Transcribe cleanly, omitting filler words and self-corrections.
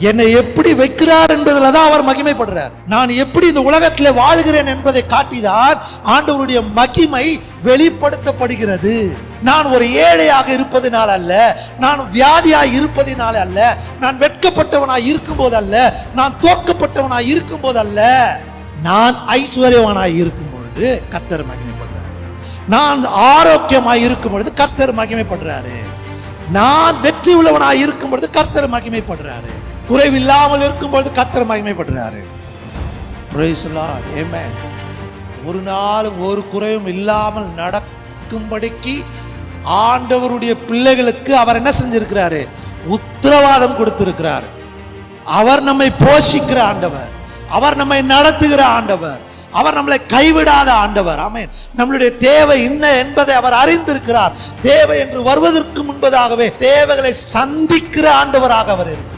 என்னை எப்படி வைக்கிறார் என்பதில் தான் அவர் மகிமைப்படுறார். நான் எப்படி இந்த உலகத்தில் வாழ்கிறேன் என்பதை காட்டிதான் ஆண்டவருடைய மகிமை வெளிப்படுத்தப்படுகிறது. நான் ஒரு ஏழையாக இருப்பதினால் அல்ல, நான் வியாதியாய் இருப்பதினால அல்ல, நான் வெட்கப்பட்டவனாய் இருக்கும் போது அல்ல, நான் தோற்கப்பட்டவனாய் இருக்கும் போது அல்ல, நான் ஐஸ்வர்யவனாய் இருக்கும் பொழுது கர்த்தர் மகிமைப்படுறாரு. நான் ஆரோக்கியமாய் இருக்கும் பொழுது கர்த்தர் மகிமைப்படுறாரு. நான் வெற்றி உள்ளவனாய் இருக்கும் பொழுது கர்த்தர் மகிமைப்படுறாரு. குறைவில்லாமல் இருக்கும் பொழுது கர்த்தர் மகிமைப்படுறாரு. Praise the Lord. Amen. ஒரு நாளும் ஒரு குறைவும் இல்லாமல் நடக்கும்படிக்கு ஆண்டவருடைய பிள்ளைகளுக்கு அவர் என்ன செஞ்சிருக்கிறாரு? உத்தரவாதம் கொடுத்திருக்கிறார். அவர் நம்மை போஷிக்கிற ஆண்டவர், அவர் நம்மை நடத்துகிற ஆண்டவர், அவர் நம்மளை கைவிடாத ஆண்டவர். ஆமென். நம்மளுடைய தேவை என்ன என்பதை அவர் அறிந்திருக்கிறார். தேவை என்று வருவதற்கு முன்பதாகவே தேவைகளை சந்திக்கிற ஆண்டவராக அவர் இருக்கிறார்.